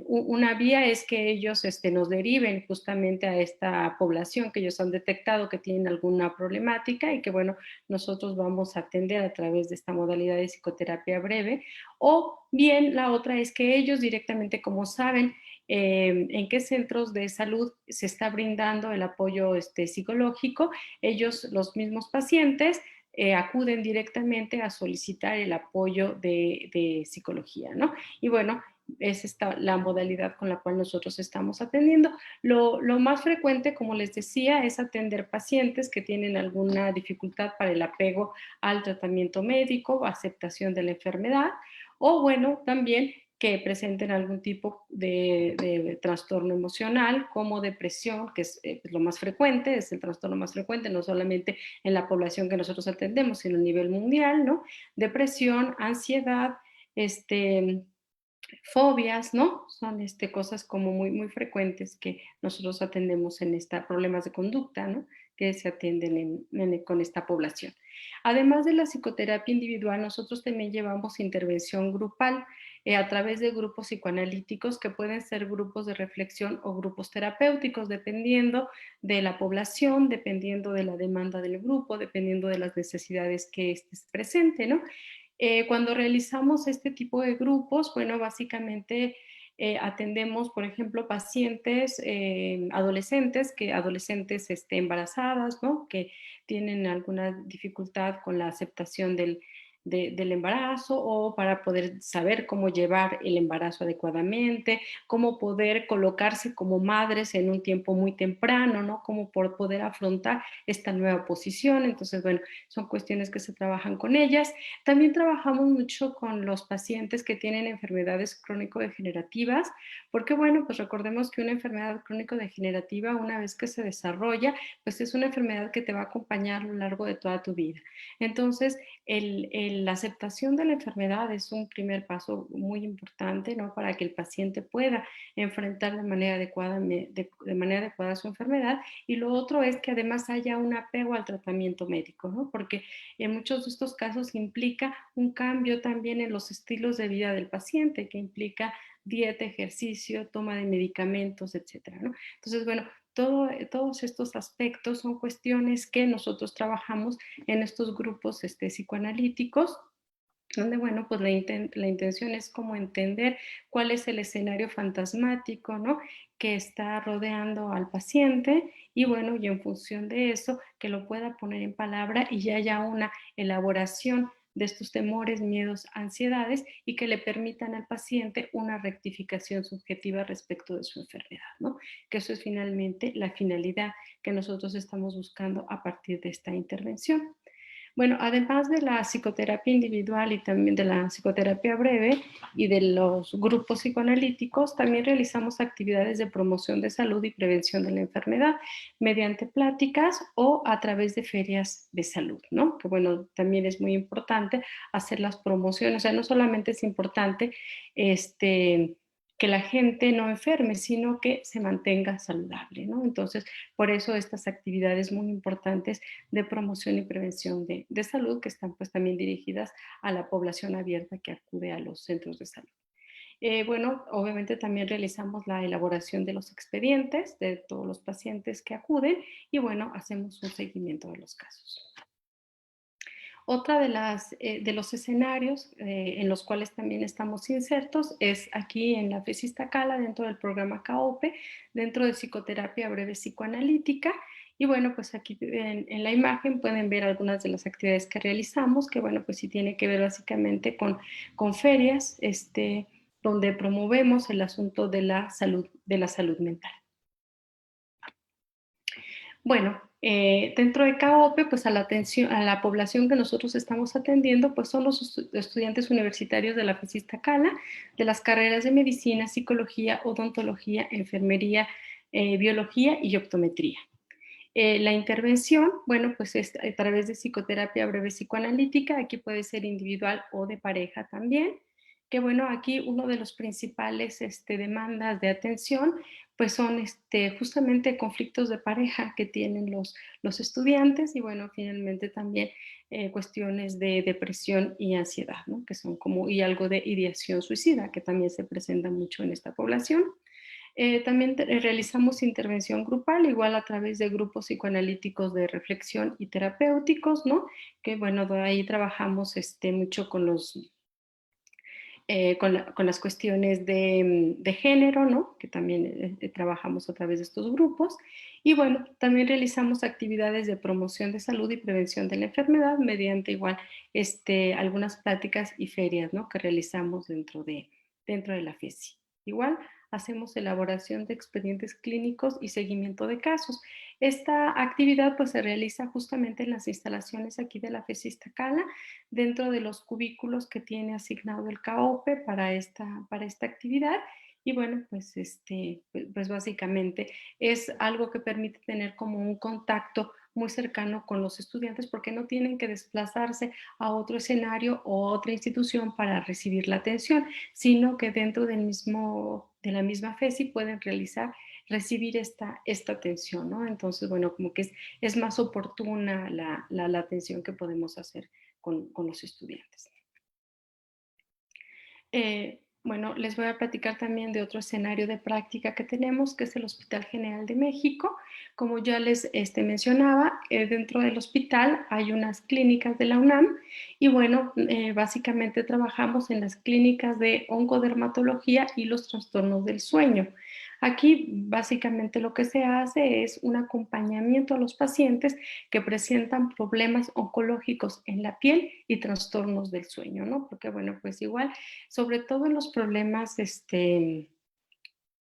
una vía es que ellos nos deriven justamente a esta población que ellos han detectado que tienen alguna problemática y que, bueno, nosotros vamos a atender a través de esta modalidad de psicoterapia breve, o bien la otra es que ellos directamente, como saben, en qué centros de salud se está brindando el apoyo psicológico, ellos, los mismos pacientes, acuden directamente a solicitar el apoyo de psicología, ¿no? Y bueno, es esta la modalidad con la cual nosotros estamos atendiendo. Lo más frecuente, como les decía, es atender pacientes que tienen alguna dificultad para el apego al tratamiento médico, aceptación de la enfermedad, o bueno, también que presenten algún tipo de trastorno emocional como depresión, que es lo más frecuente, es el trastorno más frecuente, no solamente en la población que nosotros atendemos, sino a nivel mundial, ¿no? Depresión, ansiedad, fobias, ¿no? Son cosas como muy, muy frecuentes que nosotros atendemos en problemas de conducta, ¿no? Que se atienden con esta población. Además de la psicoterapia individual, nosotros también llevamos intervención grupal a través de grupos psicoanalíticos que pueden ser grupos de reflexión o grupos terapéuticos, dependiendo de la población, dependiendo de la demanda del grupo, dependiendo de las necesidades que se presente, ¿no? Cuando realizamos este tipo de grupos, bueno, básicamente atendemos, por ejemplo, pacientes adolescentes embarazadas, ¿no? Que tienen alguna dificultad con la aceptación del embarazo o para poder saber cómo llevar el embarazo adecuadamente, cómo poder colocarse como madres en un tiempo muy temprano, ¿no? Cómo poder afrontar esta nueva posición. Entonces, bueno, son cuestiones que se trabajan con ellas. También trabajamos mucho con los pacientes que tienen enfermedades crónico-degenerativas, porque bueno, pues recordemos que una enfermedad crónico-degenerativa, una vez que se desarrolla, pues es una enfermedad que te va a acompañar a lo largo de toda tu vida. Entonces, el la aceptación de la enfermedad es un primer paso muy importante, ¿no? Para que el paciente pueda enfrentar de manera adecuada su enfermedad. Y lo otro es que además haya un apego al tratamiento médico, ¿no? Porque en muchos de estos casos implica un cambio también en los estilos de vida del paciente, que implica dieta, ejercicio, toma de medicamentos, etcétera, ¿no? Entonces, bueno, todos estos aspectos son cuestiones que nosotros trabajamos en estos grupos psicoanalíticos, donde, bueno, pues la intención es como entender cuál es el escenario fantasmático, ¿no? Que está rodeando al paciente y, bueno, y en función de eso, que lo pueda poner en palabra y ya haya una elaboración de estos temores, miedos, ansiedades y que le permitan al paciente una rectificación subjetiva respecto de su enfermedad, ¿no? Que eso es finalmente la finalidad que nosotros estamos buscando a partir de esta intervención. Bueno, además de la psicoterapia individual y también de la psicoterapia breve y de los grupos psicoanalíticos, también realizamos actividades de promoción de salud y prevención de la enfermedad mediante pláticas o a través de ferias de salud, ¿no? Que bueno, también es muy importante hacer las promociones, o sea, no solamente es importante que la gente no enferme, sino que se mantenga saludable, ¿no? Entonces, por eso estas actividades muy importantes de promoción y prevención de salud que están pues también dirigidas a la población abierta que acude a los centros de salud. Bueno, obviamente también realizamos la elaboración de los expedientes de todos los pacientes que acuden y bueno, hacemos un seguimiento de los casos. Otra de los escenarios en los cuales también estamos insertos es aquí en la FES Iztacala, dentro del programa CAOPE, dentro de psicoterapia breve psicoanalítica. Y bueno, pues aquí en la imagen pueden ver algunas de las actividades que realizamos, que bueno, pues sí tiene que ver básicamente con ferias, donde promovemos el asunto de la salud mental. Bueno, dentro de CAOPE, pues a la población que nosotros estamos atendiendo, pues son los estudiantes universitarios de la FES Iztacala, de las carreras de medicina, psicología, odontología, enfermería, biología y optometría. La intervención, bueno, pues es a través de psicoterapia breve psicoanalítica, aquí puede ser individual o de pareja también, que bueno, aquí uno de los principales demandas de atención, pues son justamente conflictos de pareja que tienen los estudiantes y bueno, finalmente también cuestiones de depresión y ansiedad, ¿no? Que son como, y algo de ideación suicida, que también se presenta mucho en esta población. También realizamos intervención grupal, igual a través de grupos psicoanalíticos de reflexión y terapéuticos, ¿no? Que bueno, de ahí trabajamos mucho con con las cuestiones de género, ¿no? Que también trabajamos a través de estos grupos. Y bueno, también realizamos actividades de promoción de salud y prevención de la enfermedad mediante igual algunas pláticas y ferias, ¿no? Que realizamos dentro de la FESI. Igual hacemos elaboración de expedientes clínicos y seguimiento de casos. Esta actividad pues se realiza justamente en las instalaciones aquí de la FESI Iztacala, dentro de los cubículos que tiene asignado el CAOPE para esta actividad. Y bueno, pues básicamente es algo que permite tener como un contacto muy cercano con los estudiantes porque no tienen que desplazarse a otro escenario o otra institución para recibir la atención, sino que dentro de la misma FESI pueden recibir esta atención, ¿no? Entonces, bueno, como que es más oportuna la atención que podemos hacer con los estudiantes. Bueno, les voy a platicar también de otro escenario de práctica que tenemos, que es el Hospital General de México. Como ya les mencionaba, dentro del hospital hay unas clínicas de la UNAM y bueno, básicamente trabajamos en las clínicas de oncodermatología y los trastornos del sueño. Aquí básicamente lo que se hace es un acompañamiento a los pacientes que presentan problemas oncológicos en la piel y trastornos del sueño, ¿no? Porque bueno, pues igual, sobre todo en los problemas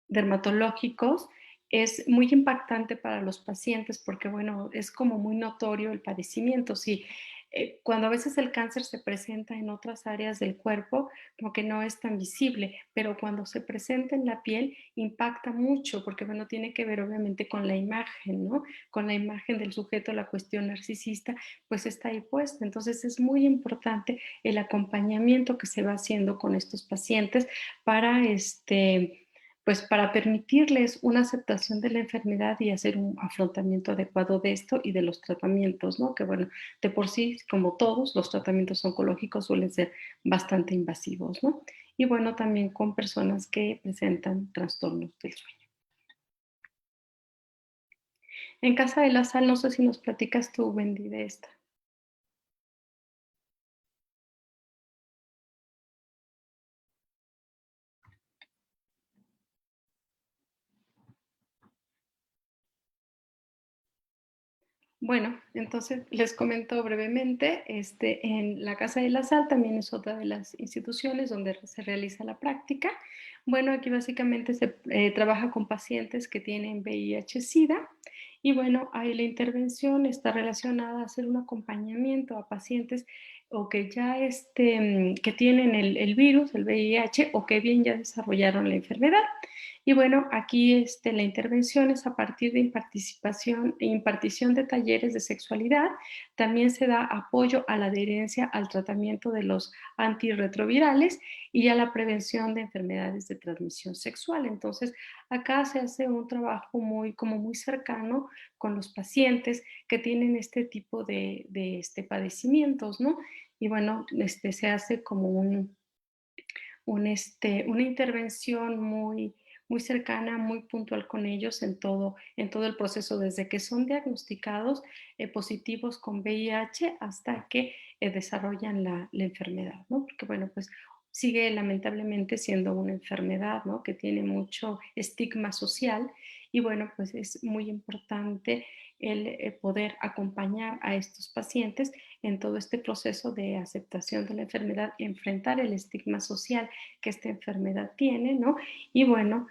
dermatológicos, es muy impactante para los pacientes porque, bueno, es como muy notorio el padecimiento. Si Cuando a veces el cáncer se presenta en otras áreas del cuerpo, como que no es tan visible, pero cuando se presenta en la piel impacta mucho, porque bueno, tiene que ver obviamente con la imagen, ¿no? Con la imagen del sujeto, la cuestión narcisista, pues está ahí puesta. Entonces es muy importante el acompañamiento que se va haciendo con estos pacientes para pues para permitirles una aceptación de la enfermedad y hacer un afrontamiento adecuado de esto y de los tratamientos, ¿no? Que bueno, de por sí, como todos, los tratamientos oncológicos suelen ser bastante invasivos, ¿no? Y bueno, también con personas que presentan trastornos del sueño. En Casa de la Sal, no sé si nos platicas tú, Wendy, de esta. Bueno, entonces les comento brevemente, en la Casa de la Sal también es otra de las instituciones donde se realiza la práctica. Bueno, aquí básicamente se trabaja con pacientes que tienen VIH-Sida y bueno, ahí la intervención está relacionada a hacer un acompañamiento a pacientes o que ya que tienen el virus, el VIH, o que bien ya desarrollaron la enfermedad. Y bueno, aquí la intervención es a partir de impartición de talleres de sexualidad. También se da apoyo a la adherencia al tratamiento de los antirretrovirales y a la prevención de enfermedades de transmisión sexual. Entonces, acá se hace un trabajo como muy cercano con los pacientes que tienen este tipo de padecimientos, ¿no? Y bueno, se hace como una intervención muy cercana, muy puntual con ellos en todo el proceso, desde que son diagnosticados positivos con VIH hasta que desarrollan la enfermedad, ¿no? Porque, bueno, pues sigue lamentablemente siendo una enfermedad, ¿no? Que tiene mucho estigma social y, bueno, pues es muy importante el poder acompañar a estos pacientes en todo este proceso de aceptación de la enfermedad, enfrentar el estigma social que esta enfermedad tiene, ¿no? Y bueno,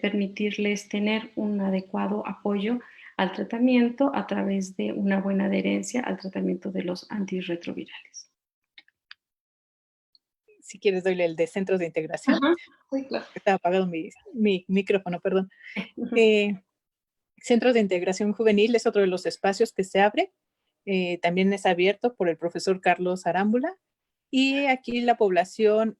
permitirles tener un adecuado apoyo al tratamiento a través de una buena adherencia al tratamiento de los antirretrovirales. Si quieres, doy el de centros de integración. Ajá, sí, claro. Estaba apagado mi micrófono, perdón. Centros de integración juvenil es otro de los espacios que se abre. También es abierto por el profesor Carlos Arámbula. Y aquí la población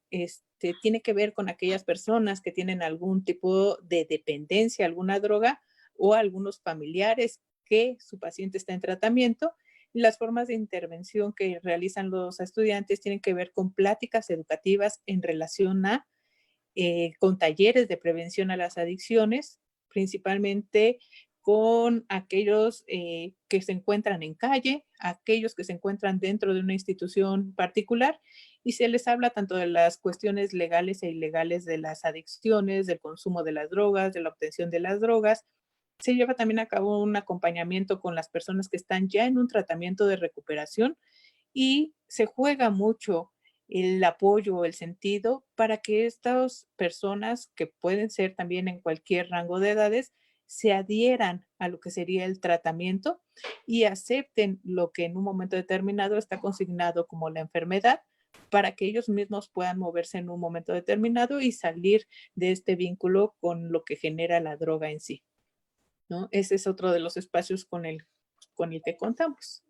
tiene que ver con aquellas personas que tienen algún tipo de dependencia, alguna droga o algunos familiares que su paciente está en tratamiento. Las formas de intervención que realizan los estudiantes tienen que ver con pláticas educativas en relación a con talleres de prevención a las adicciones, principalmente con aquellos que se encuentran en calle, aquellos que se encuentran dentro de una institución particular, y se les habla tanto de las cuestiones legales e ilegales de las adicciones, del consumo de las drogas, de la obtención de las drogas. Se lleva también a cabo un acompañamiento con las personas que están ya en un tratamiento de recuperación y se juega mucho el apoyo, el sentido para que estas personas, que pueden ser también en cualquier rango de edades, se adhieran a lo que sería el tratamiento y acepten lo que en un momento determinado está consignado como la enfermedad para que ellos mismos puedan moverse en un momento determinado y salir de este vínculo con lo que genera la droga en sí, ¿no? Ese es otro de los espacios con el que contamos.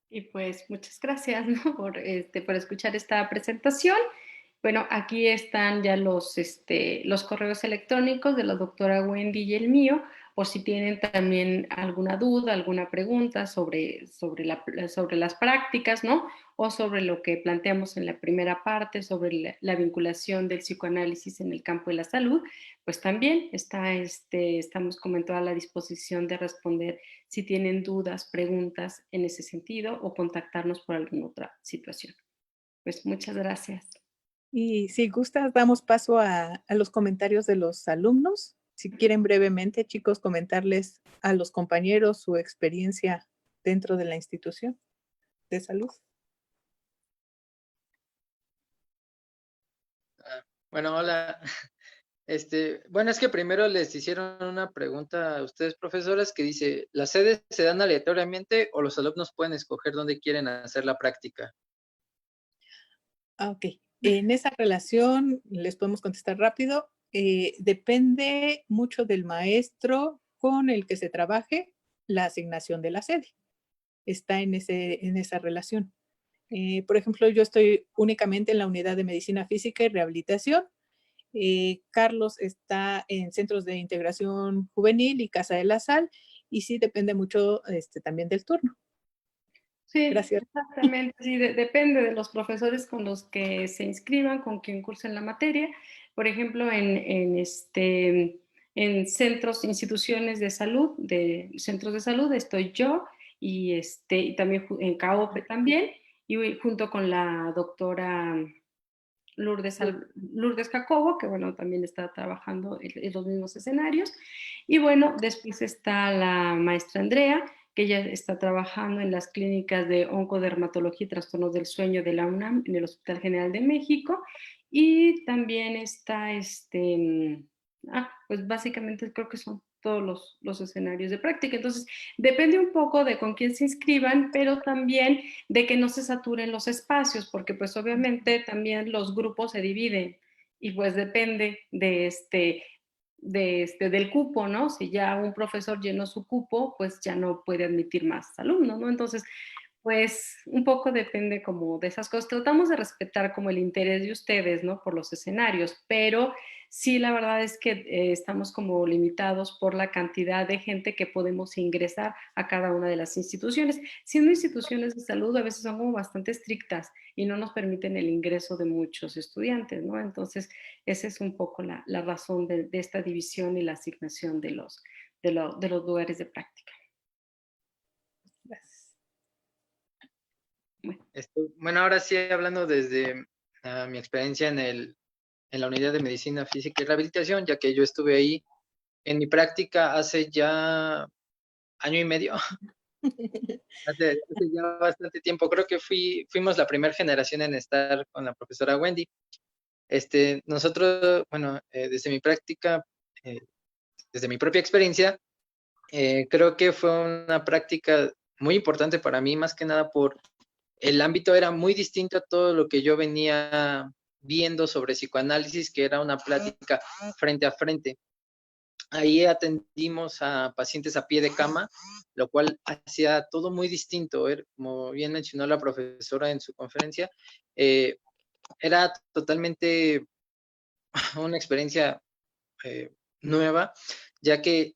Y pues muchas gracias, ¿no? por escuchar esta presentación. Bueno, aquí están ya los correos electrónicos de la doctora Wendy y el mío, por si tienen también alguna duda, alguna pregunta sobre las prácticas, ¿no? O sobre lo que planteamos en la primera parte, sobre la vinculación del psicoanálisis en el campo de la salud, pues también estamos como en toda la disposición de responder si tienen dudas, preguntas en ese sentido o contactarnos por alguna otra situación. Pues muchas gracias. Y si gustas, damos paso a los comentarios de los alumnos. Si quieren brevemente, chicos, comentarles a los compañeros su experiencia dentro de la institución de salud. Bueno, hola. Bueno, es que primero les hicieron una pregunta a ustedes, profesoras, que dice, ¿las sedes se dan aleatoriamente o los alumnos pueden escoger dónde quieren hacer la práctica? Ok, en esa relación les podemos contestar rápido. Depende mucho del maestro con el que se trabaje la asignación de la sede. Está en esa relación. Por ejemplo, yo estoy únicamente en la unidad de medicina física y rehabilitación. Carlos está en centros de integración juvenil y Casa de la Sal, y sí depende mucho también del turno. Sí, Gracias. exactamente, sí, depende de los profesores con los que se inscriban, con quien cursen la materia. Por ejemplo, en centros, instituciones de salud, centros de salud, estoy yo y también en CAOPE también, y junto con la doctora Lourdes Jacobo, que bueno, también está trabajando en los mismos escenarios. Y bueno, después está la maestra Andrea, que ella está trabajando en las clínicas de oncodermatología y trastornos del sueño de la UNAM en el Hospital General de México. Y también está pues básicamente creo que son todos los escenarios de práctica. Entonces, depende un poco de con quién se inscriban, pero también de que no se saturen los espacios, porque pues obviamente también los grupos se dividen y pues depende del cupo, ¿no? Si ya un profesor llenó su cupo, pues ya no puede admitir más alumnos, ¿no? Entonces, pues un poco depende como de esas cosas. Tratamos de respetar como el interés de ustedes, ¿no? Por los escenarios, pero sí la verdad es que estamos como limitados por la cantidad de gente que podemos ingresar a cada una de las instituciones. Siendo instituciones de salud a veces son como bastante estrictas y no nos permiten el ingreso de muchos estudiantes, ¿no? Entonces, esa es un poco la razón de esta división y la asignación de los lugares de práctica. Gracias. Bueno, ahora sí, hablando desde mi experiencia en la unidad de medicina física y rehabilitación, ya que yo estuve ahí en mi práctica hace ya año y medio, hace ya bastante tiempo. Creo que fuimos la primera generación en estar con la profesora Wendy. Nosotros, bueno, desde mi práctica, eh, desde mi propia experiencia, creo que fue una práctica muy importante para mí, más que nada por el ámbito era muy distinto a todo lo que yo venía viendo sobre psicoanálisis, que era una plática frente a frente. Ahí atendimos a pacientes a pie de cama, lo cual hacía todo muy distinto. Como bien mencionó la profesora en su conferencia, era totalmente una experiencia nueva, ya que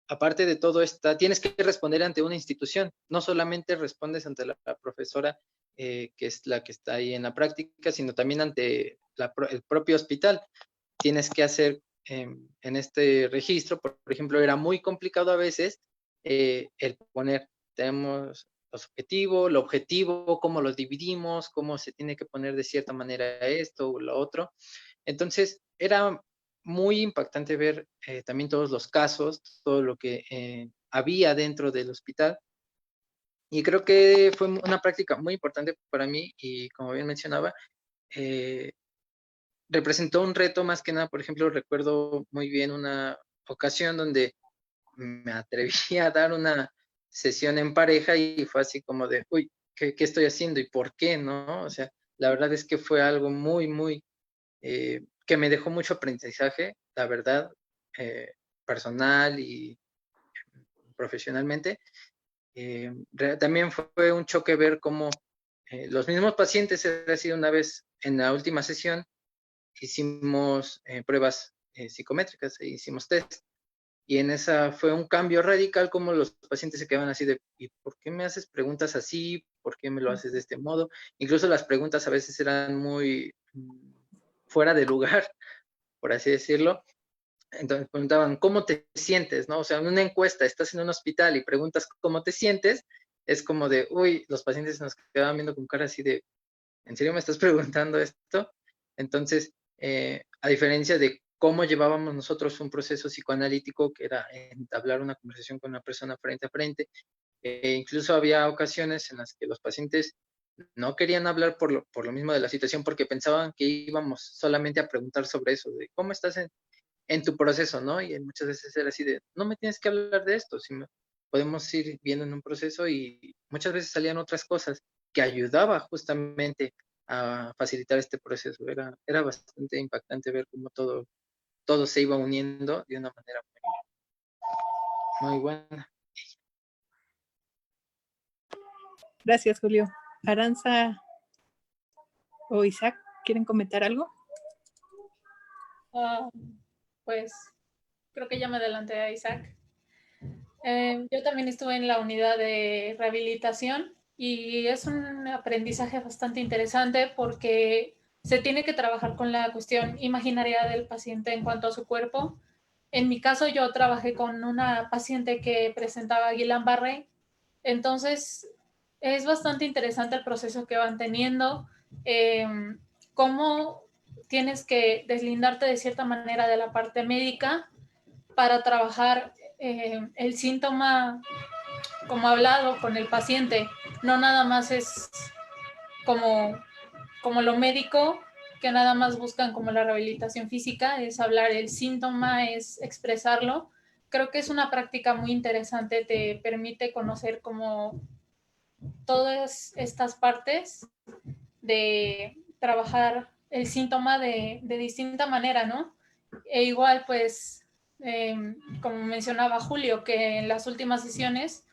aparte de todo esto, tienes que responder ante una institución, no solamente respondes ante la profesora, que es la que está ahí en la práctica, sino también ante el propio hospital. Tienes que hacer en este registro, por ejemplo, era muy complicado a veces el poner, tenemos el objetivo, cómo lo dividimos, cómo se tiene que poner de cierta manera esto o lo otro. Entonces, era muy impactante ver también todos los casos, todo lo que había dentro del hospital. Y creo que fue una práctica muy importante para mí y como bien mencionaba, representó un reto más que nada. Por ejemplo, recuerdo muy bien una ocasión donde me atreví a dar una sesión en pareja y fue así como de, uy, ¿qué estoy haciendo y por qué, no? O sea, la verdad es que fue algo muy, muy que me dejó mucho aprendizaje, la verdad, personal y profesionalmente. También fue un choque ver cómo los mismos pacientes, ha sido una vez en la última sesión, hicimos pruebas psicométricas, hicimos test, y en esa fue un cambio radical como los pacientes se quedaban así de, ¿y por qué me haces preguntas así? ¿Por qué me lo haces de este modo? Incluso las preguntas a veces eran muy fuera de lugar, por así decirlo. Entonces preguntaban, ¿cómo te sientes? ¿No? O sea, en una encuesta, estás en un hospital y preguntas cómo te sientes, es como de, uy, los pacientes nos quedaban viendo con cara así de, ¿en serio me estás preguntando esto? Entonces, a diferencia de cómo llevábamos nosotros un proceso psicoanalítico, que era entablar una conversación con una persona frente a frente, incluso había ocasiones en las que los pacientes no querían hablar por lo mismo de la situación, porque pensaban que íbamos solamente a preguntar sobre eso, de cómo estás en tu proceso, ¿no? Y muchas veces era así de, no me tienes que hablar de esto, podemos ir viendo en un proceso y muchas veces salían otras cosas que ayudaba justamente a facilitar este proceso. Era bastante impactante ver cómo todo se iba uniendo de una manera muy buena. Gracias, Julio. Aranza o Isaac, ¿quieren comentar algo? Pues creo que ya me adelanté a Isaac. Yo también estuve en la unidad de rehabilitación y es un aprendizaje bastante interesante porque se tiene que trabajar con la cuestión imaginaria del paciente en cuanto a su cuerpo. En mi caso, yo trabajé con una paciente que presentaba Guillain-Barré, entonces es bastante interesante el proceso que van teniendo, cómo tienes que deslindarte de cierta manera de la parte médica para trabajar el síntoma como hablado con el paciente. No nada más es como lo médico, que nada más buscan como la rehabilitación física, es hablar el síntoma, es expresarlo. Creo que es una práctica muy interesante, te permite conocer como todas estas partes de trabajar el síntoma de distinta manera, ¿no? E igual, pues, como mencionaba Julio, que en las últimas sesiones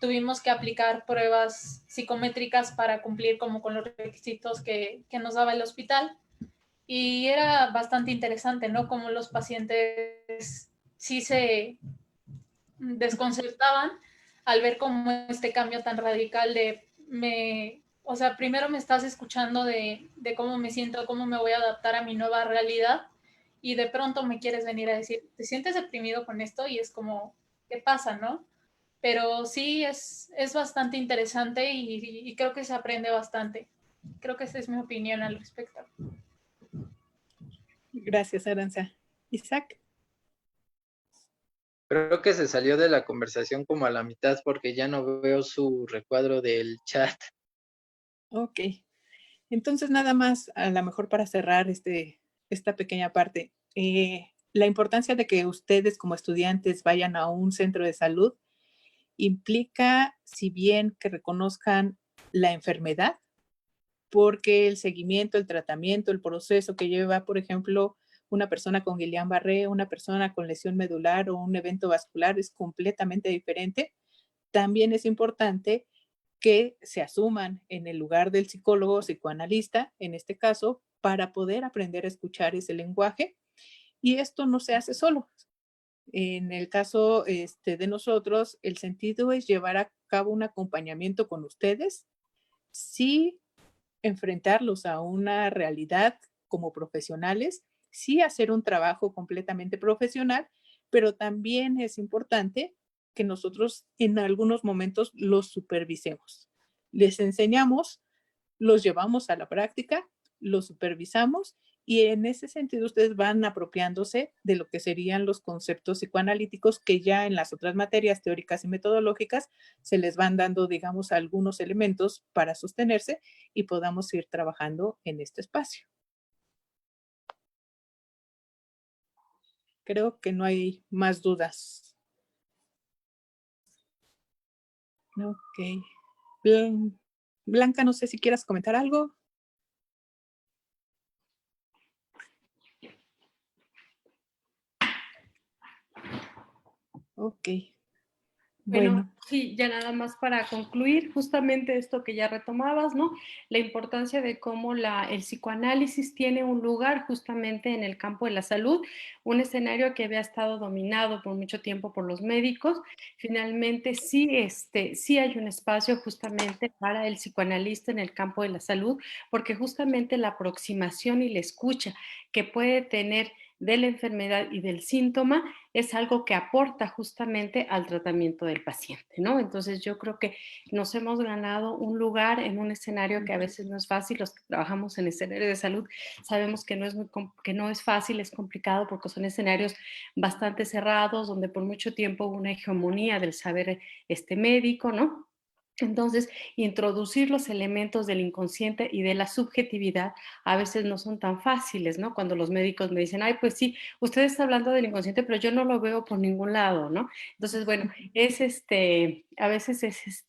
tuvimos que aplicar pruebas psicométricas para cumplir como con los requisitos que nos daba el hospital. Y era bastante interesante, ¿no? Como los pacientes sí se desconcertaban al ver como este cambio tan radical o sea, primero me estás escuchando de cómo me siento, cómo me voy a adaptar a mi nueva realidad y de pronto me quieres venir a decir, ¿te sientes deprimido con esto? Y es como, ¿qué pasa, no? Pero sí es bastante interesante y creo que se aprende bastante. Creo que esa es mi opinión al respecto. Gracias, Aranza. Isaac. Creo que se salió de la conversación como a la mitad porque ya no veo su recuadro del chat. Ok. Entonces, nada más, a lo mejor para cerrar esta pequeña parte, la importancia de que ustedes como estudiantes vayan a un centro de salud implica, si bien que reconozcan la enfermedad, porque el seguimiento, el tratamiento, el proceso que lleva, por ejemplo, una persona con Guillain-Barré, una persona con lesión medular o un evento vascular es completamente diferente. También es importante que se asuman en el lugar del psicólogo o psicoanalista, en este caso, para poder aprender a escuchar ese lenguaje. Y esto no se hace solo. En el caso de nosotros, el sentido es llevar a cabo un acompañamiento con ustedes, sí enfrentarlos a una realidad como profesionales, sí hacer un trabajo completamente profesional, pero también es importante que nosotros en algunos momentos los supervisemos. Les enseñamos, los llevamos a la práctica, los supervisamos y en ese sentido ustedes van apropiándose de lo que serían los conceptos psicoanalíticos que ya en las otras materias teóricas y metodológicas se les van dando, digamos, algunos elementos para sostenerse y podamos ir trabajando en este espacio. Creo que no hay más dudas. Ok. Blanca, no sé si quieras comentar algo. Ok. Bueno, sí, ya nada más para concluir, justamente esto que ya retomabas, ¿no? La importancia de cómo el psicoanálisis tiene un lugar justamente en el campo de la salud, un escenario que había estado dominado por mucho tiempo por los médicos. Finalmente, sí hay un espacio justamente para el psicoanalista en el campo de la salud, porque justamente la aproximación y la escucha que puede tener de la enfermedad y del síntoma es algo que aporta justamente al tratamiento del paciente, ¿no? Entonces yo creo que nos hemos ganado un lugar en un escenario que a veces no es fácil. Los que trabajamos en escenarios de salud sabemos que no es fácil, es complicado porque son escenarios bastante cerrados donde por mucho tiempo hubo una hegemonía del saber médico, ¿no? Entonces, introducir los elementos del inconsciente y de la subjetividad a veces no son tan fáciles, ¿no? Cuando los médicos me dicen, ay, pues sí, usted está hablando del inconsciente, pero yo no lo veo por ningún lado, ¿no? Entonces, bueno, es a veces es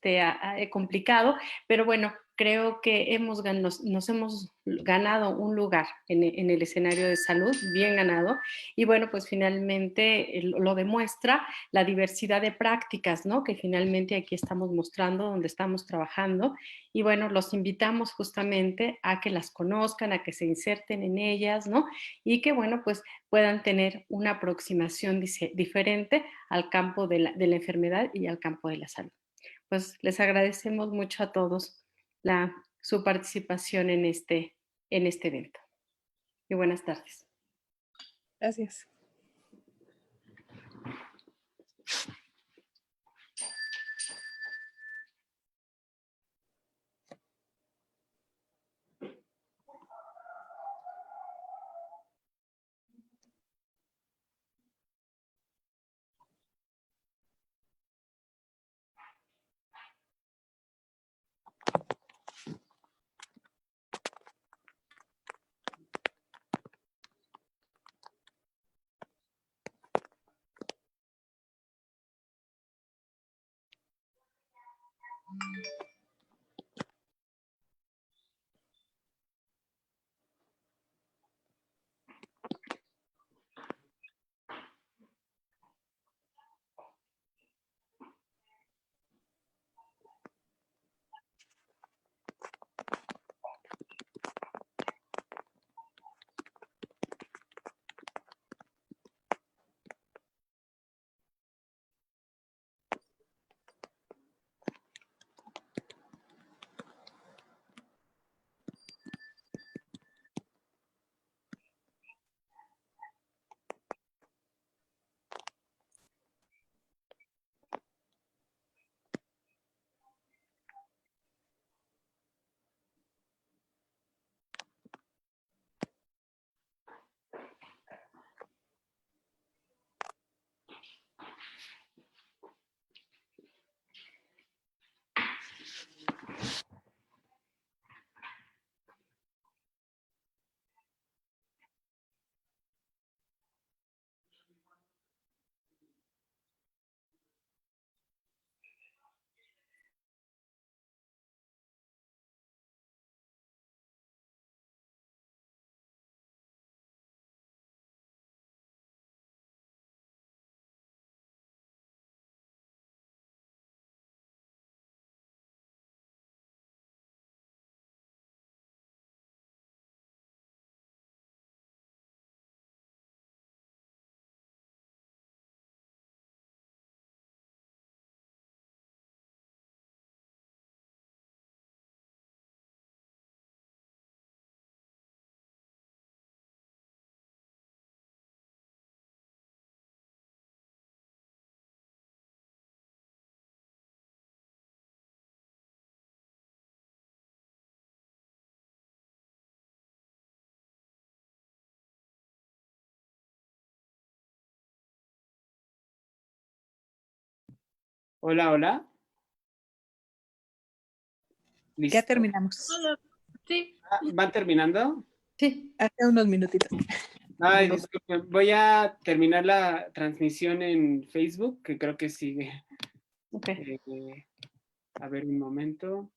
complicado, pero bueno, creo que nos hemos ganado un lugar en el escenario de salud, bien ganado, y bueno, pues finalmente lo demuestra la diversidad de prácticas, ¿no? Que finalmente aquí estamos mostrando, donde estamos trabajando, y bueno, los invitamos justamente a que las conozcan, a que se inserten en ellas, ¿no? Y que bueno, pues puedan tener una aproximación diferente al campo de la enfermedad y al campo de la salud. Pues les agradecemos mucho a todos su participación en este evento. Y buenas tardes. Gracias. Hola, hola. ¿Listo? Ya terminamos. Sí. ¿Van terminando? Sí. Hace unos minutitos. Ay, disculpen. Voy a terminar la transmisión en Facebook, que creo que sigue. Okay. A ver, un momento.